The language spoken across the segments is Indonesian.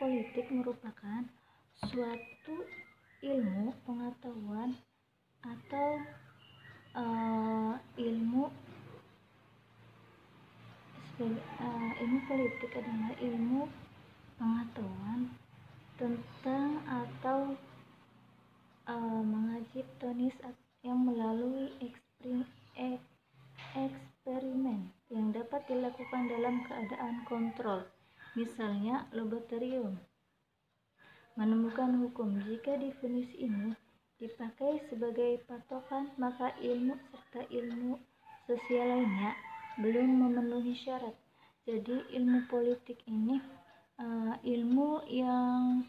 politik merupakan suatu ilmu pengetahuan atau ilmu politik adalah ilmu pengetahuan tentang atau mengaji tonis yang melalui eksperimen yang dapat dilakukan dalam keadaan kontrol, misalnya laboratorium. Menemukan hukum. Jika definisi ini dipakai sebagai patokan, maka ilmu serta ilmu sosial lainnya belum memenuhi syarat. Jadi ilmu politik ini ilmu yang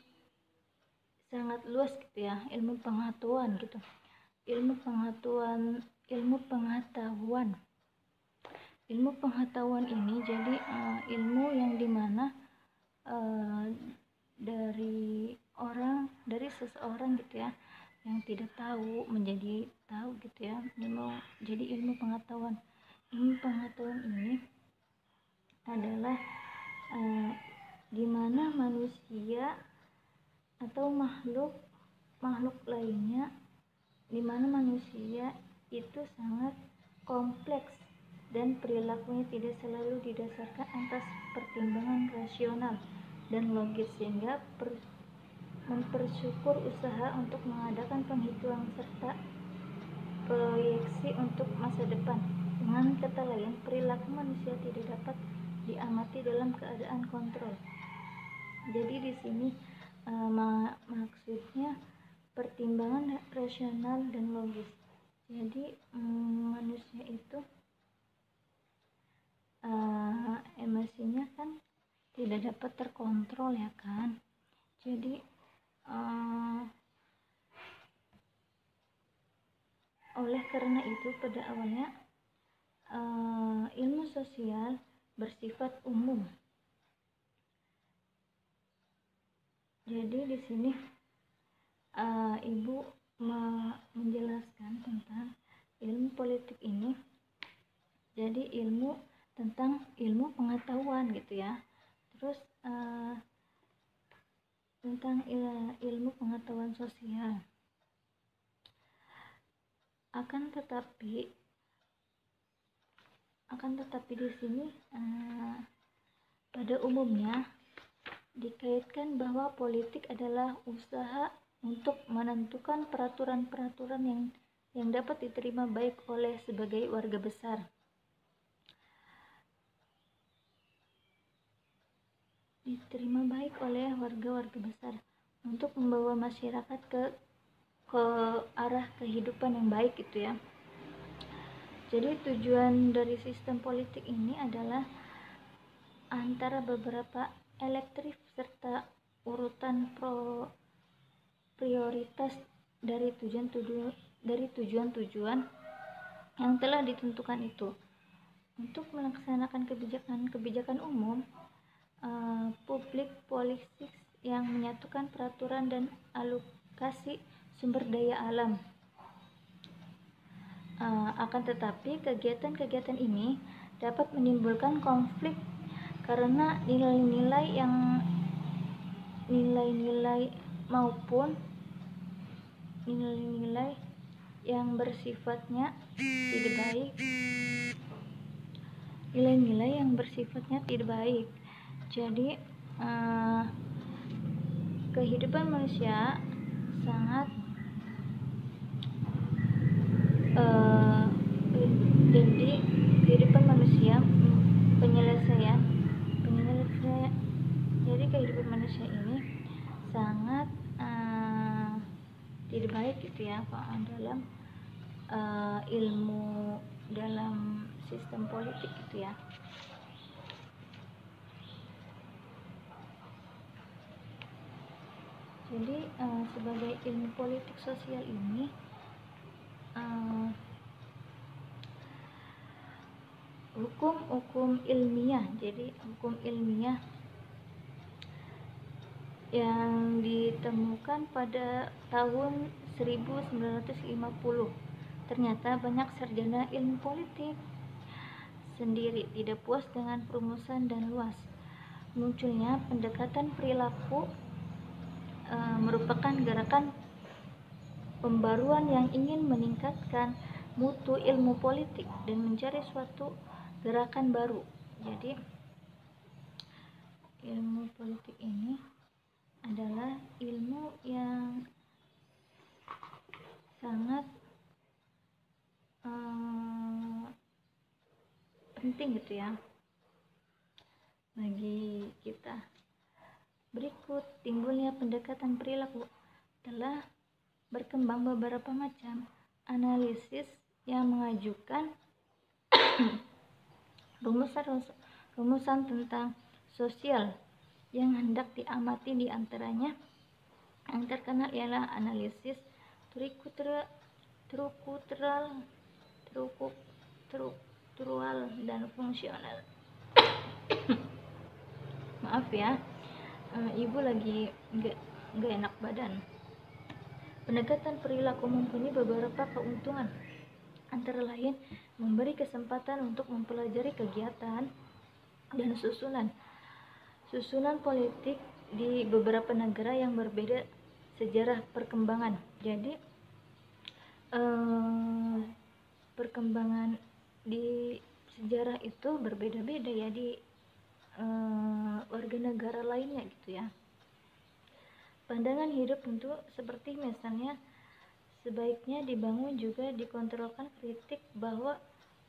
sangat luas gitu ya, ilmu pengetahuan gitu. Ilmu pengetahuan ini jadi ilmu yang dimana dari seseorang gitu ya, yang tidak tahu menjadi tahu gitu ya. Jadi ilmu pengetahuan ini adalah dimana manusia atau makhluk lainnya, dimana manusia itu sangat kompleks dan perilakunya tidak selalu didasarkan atas pertimbangan rasional dan logis, sehingga mempersyukur usaha untuk mengadakan penghitungan serta proyeksi untuk masa depan. Dengan kata lain, perilaku manusia tidak dapat diamati dalam keadaan kontrol. Jadi di sini maksudnya pertimbangan rasional dan logis. Jadi manusia itu emosinya kan tidak dapat terkontrol ya kan. Jadi oleh karena itu pada awalnya ilmu sosial bersifat umum. Jadi di sini Ibu menjelaskan tentang ilmu politik ini. Jadi ilmu tentang ilmu pengetahuan gitu ya. Terus tentang ilmu pengetahuan sosial. Akan tetapi di sini pada umumnya dikaitkan bahwa politik adalah usaha untuk menentukan peraturan-peraturan yang dapat diterima baik oleh sebagai warga besar. Untuk membawa masyarakat ke arah kehidupan yang baik gitu ya. Jadi tujuan dari sistem politik ini adalah antara beberapa elektif serta urutan prioritas dari tujuan-tujuan yang telah ditentukan itu. Untuk melaksanakan kebijakan umum, public policy yang menyatukan peraturan dan alokasi sumber daya alam. Akan tetapi kegiatan-kegiatan ini dapat menimbulkan konflik karena nilai-nilai yang bersifatnya tidak baik. Jadi kehidupan manusia sangat jadi kehidupan manusia ini sangat tidak baik gitu ya dalam ilmu dalam sistem politik gitu ya. Jadi sebagai ilmu politik sosial ini hukum ilmiah. Jadi hukum ilmiah yang ditemukan pada tahun 1950. Ternyata banyak sarjana ilmu politik sendiri tidak puas dengan perumusan dan luas munculnya pendekatan perilaku merupakan gerakan pembaruan yang ingin meningkatkan mutu ilmu politik dan mencari suatu gerakan baru. Jadi ilmu politik ini adalah ilmu yang sangat penting gitu ya bagi kita. Berikut timbulnya pendekatan perilaku telah berkembang beberapa macam analisis yang mengajukan rumusan tentang sosial yang hendak diamati. Di antaranya yang terkenal ialah analisis struktural dan fungsional. Maaf ya, ibu lagi nggak enak badan. Pendekatan perilaku mempunyai beberapa keuntungan, antara lain memberi kesempatan untuk mempelajari kegiatan dan susunan politik di beberapa negara yang berbeda sejarah perkembangan. Jadi perkembangan di sejarah itu berbeda-beda ya di warga negara lainnya gitu ya. Pandangan hidup tentu seperti misalnya sebaiknya dibangun juga dikontrolkan kritik bahwa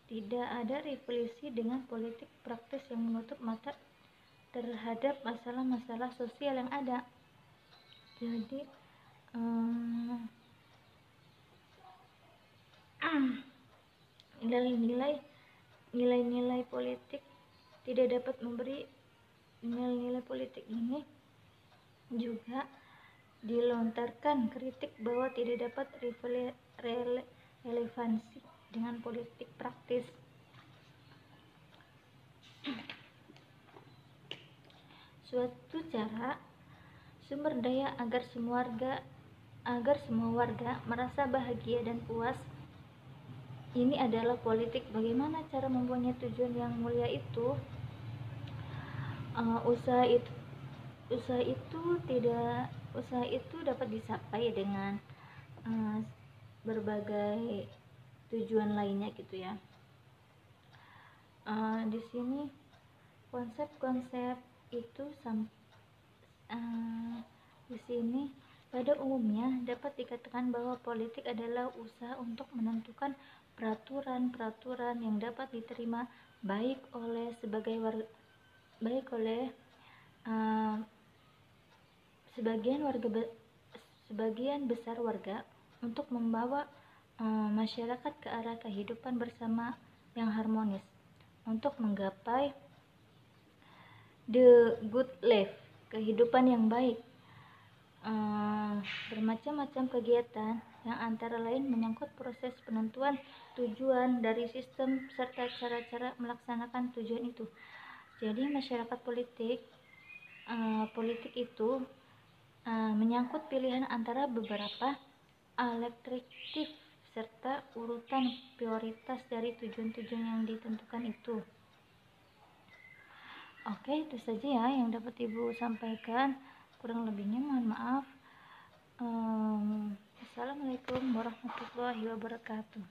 tidak ada revolusi dengan politik praktis yang menutup mata terhadap masalah-masalah sosial yang ada. Jadi nilai-nilai politik tidak dapat memberi nilai-nilai politik ini juga dilontarkan kritik bahwa tidak dapat relevansi dengan politik praktis. Suatu cara sumber daya agar semua warga merasa bahagia dan puas. Ini adalah politik. Bagaimana cara mempunyai tujuan yang mulia itu? Usaha itu dapat dicapai dengan berbagai tujuan lainnya gitu ya. Di sini konsep-konsep itu di sini pada umumnya dapat dikatakan bahwa politik adalah usaha untuk menentukan peraturan-peraturan yang dapat diterima baik oleh sebagian besar warga untuk membawa masyarakat ke arah kehidupan bersama yang harmonis untuk menggapai the good life, kehidupan yang baik. Bermacam-macam kegiatan yang antara lain menyangkut proses penentuan tujuan dari sistem serta cara-cara melaksanakan tujuan itu. Jadi masyarakat politik itu menyangkut pilihan antara beberapa alternatif serta urutan prioritas dari tujuan-tujuan yang ditentukan itu. Oke, itu saja ya yang dapat Ibu sampaikan. Kurang lebihnya mohon maaf. Assalamualaikum warahmatullahi wabarakatuh.